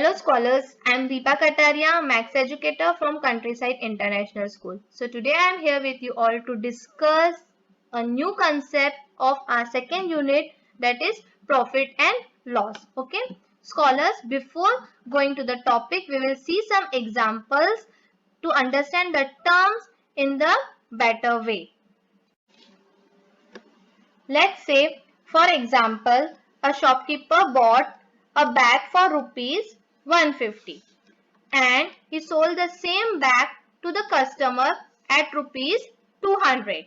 Hello scholars, I am Deepa Kataria, Max Educator from Countryside International School. So today I am here with you all to discuss a new concept of our second unit, that is profit and loss. Okay, scholars, before going to the topic, we will see some examples to understand the terms in the better way. Let's say, for example, a shopkeeper bought a bag for rupees 150 and he sold the same bag to the customer at rupees 200.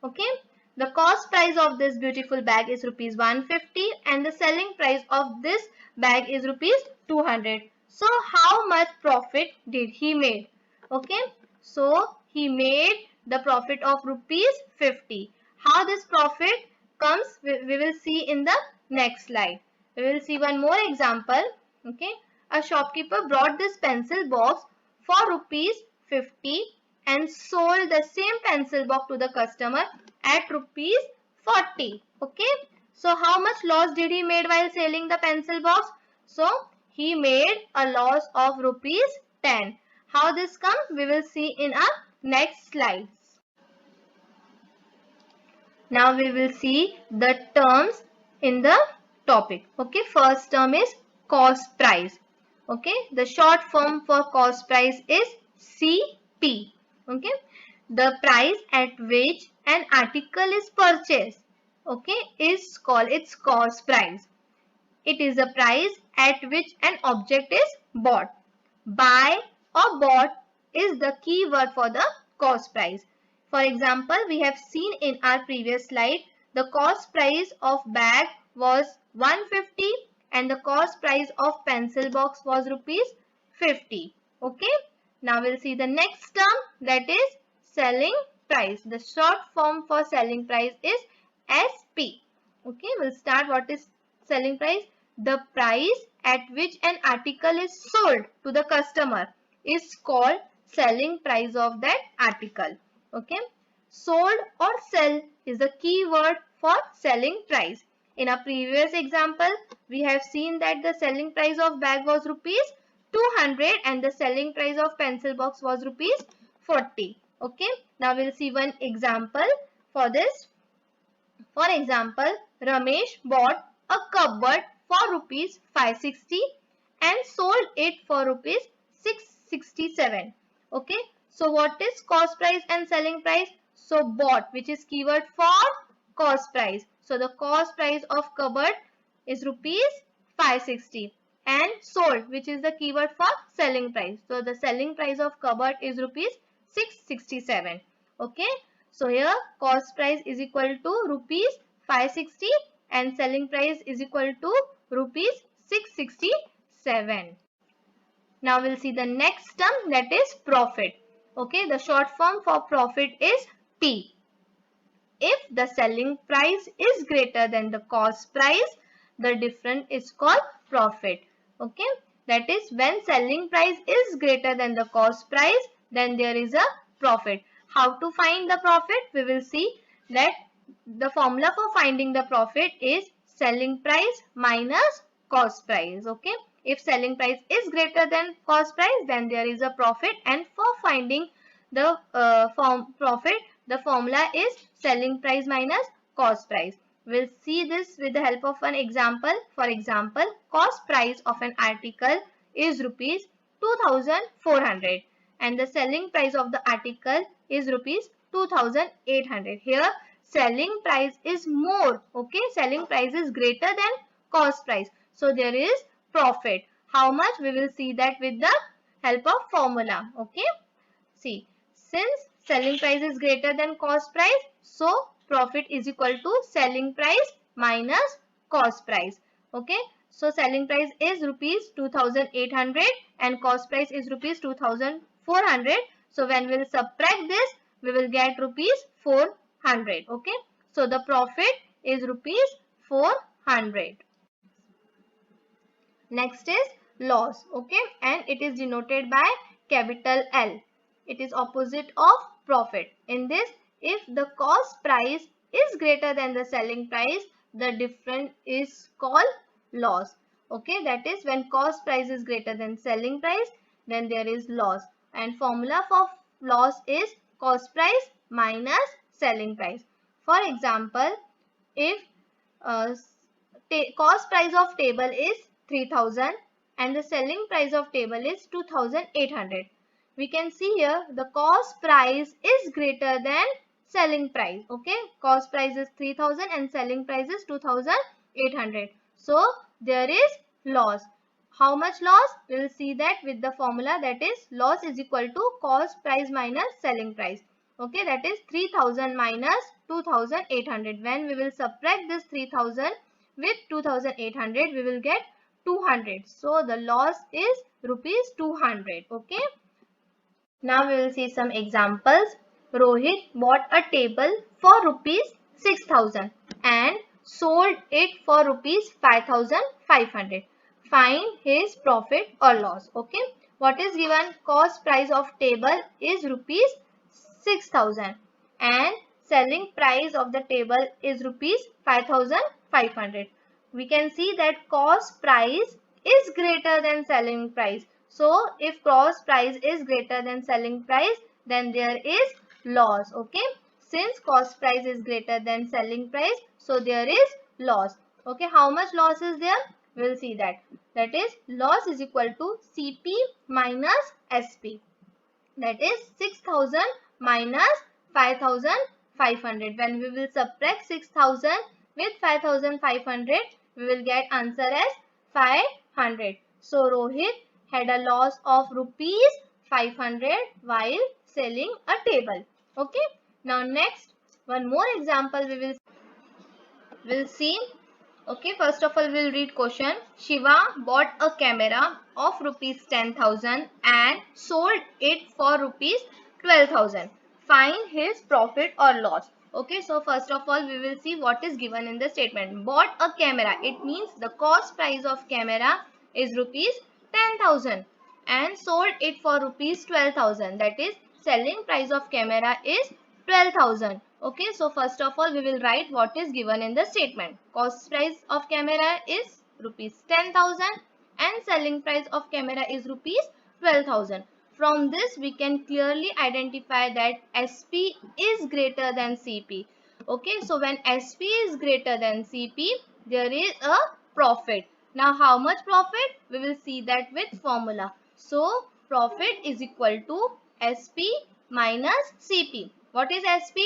Okay, the cost price of this beautiful bag is rupees 150 and the selling price of this bag is rupees 200. So how much profit did he made? Okay, so he made the profit of rupees 50. How this profit comes, we will see in the next slide. We will see one more example. Okay, a shopkeeper brought this pencil box for rupees 50 and sold the same pencil box to the customer at rupees 40. Okay, so how much loss did he made while selling the pencil box? So he made a loss of rupees 10. How this comes, we will see in our next slides. Now we will see the terms in the topic. Okay, first term is cost price. Okay, the short form for cost price is CP. Okay, the price at which an article is purchased, okay, is called its cost price. It is the price at which an object is bought. Buy or bought is the key word for the cost price. For example, we have seen in our previous slide, the cost price of bag was 150 and the cost price of pencil box was rupees 50. Okay. Now we'll see the next term, that is selling price. The short form for selling price is SP. Okay. We'll start what is selling price. The price at which an article is sold to the customer is called selling price of that article. Okay. Sold or sell is the key word for selling price. In our previous example, we have seen that the selling price of bag was rupees 200 and the selling price of pencil box was rupees 40. Okay. Now we'll see one example for this. For example, Ramesh bought a cupboard for rupees 560 and sold it for rupees 667. Okay. So what is cost price and selling price? So bought, which is keyword for cost price. So the cost price of cupboard is rupees 560 and sold, which is the keyword for selling price. So the selling price of cupboard is rupees 667. Okay. So here cost price is equal to rupees 560 and selling price is equal to rupees 667. Now we'll see the next term, that is profit. Okay, the short form for profit is P. If the selling price is greater than the cost price, the difference is called profit. Okay, that is when selling price is greater than the cost price, then there is a profit. How to find the profit? We will see that the formula for finding the profit is selling price minus cost price. Okay, if selling price is greater than cost price, then there is a profit, and for finding the profit, the formula is selling price minus cost price. We'll see this with the help of an example. For example, cost price of an article is rupees 2400 and the selling price of the article is rupees 2800. Here selling price is more. Okay, selling price is greater than cost price. So there is profit. How much? We will see that with the help of formula. Okay. See, since selling price is greater than cost price, so profit is equal to selling price minus cost price. Okay. So selling price is rupees 2800 and cost price is rupees 2400. So when we will subtract this, we will get rupees 400. Okay. So the profit is rupees 400. Next is loss. Okay. And it is denoted by capital L. It is opposite of profit. In this, if the cost price is greater than the selling price, the difference is called loss. Okay, that is when cost price is greater than selling price, then there is loss. And formula for loss is cost price minus selling price. For example, if uh, cost price of table is 3000 and the selling price of table is 2800, we can see here the cost price is greater than selling price. Okay, cost price is 3000 and selling price is 2800, so there is loss. How much loss? We will see that with the formula, that is loss is equal to cost price minus selling price. Okay, that is 3000 minus 2800. When we will subtract this 3000 with 2800, we will get 200. So the loss is rupees 200. Okay. Now we will see some examples. Rohit bought a table for rupees 6000 and sold it for rupees 5500. Find his profit or loss. Okay. What is given? Cost price of table is rupees 6000 and selling price of the table is rupees 5500. We can see that cost price is greater than selling price. So if cost price is greater than selling price, then there is loss. Okay. Since cost price is greater than selling price, so there is loss. Okay. How much loss is there? We will see that. That is loss is equal to CP minus SP. That is 6000 minus 5500. When we will subtract 6000 with 5500, we will get answer as 500. So Rohit had a loss of rupees 500 while selling a table. Okay. Now next, one more example will see. Okay, first of all, we'll read question. Shiva bought a camera of rupees 10,000 and sold it for rupees 12,000. Find his profit or loss. Okay, so first of all, we will see what is given in the statement. Bought a camera. It means the cost price of camera is rupees 10,000 and sold it for rupees 12,000. That is, selling price of camera is 12,000. Okay, so first of all, we will write what is given in the statement. Cost price of camera is rupees 10,000 and selling price of camera is rupees 12,000. From this, we can clearly identify that SP is greater than CP. Okay, so when SP is greater than CP, there is a profit. Now, how much profit? We will see that with formula. So, profit is equal to SP minus CP. What is SP?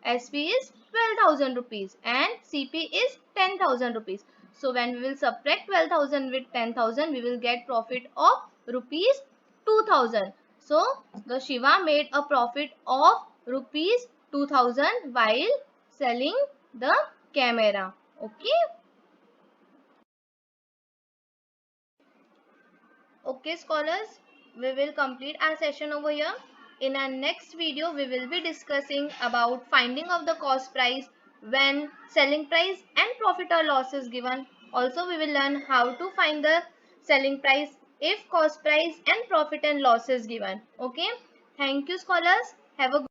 SP is 12,000 rupees and CP is 10,000 rupees. So when we will subtract 12,000 with 10,000, we will get profit of rupees 2,000. So the Shiva made a profit of rupees 2,000 while selling the camera. Okay. Okay, scholars, we will complete our session over here. In our next video, we will be discussing about finding of the cost price when selling price and profit or loss is given. Also, we will learn how to find the selling price if cost price and profit and loss is given. Okay. Thank you, scholars. Have a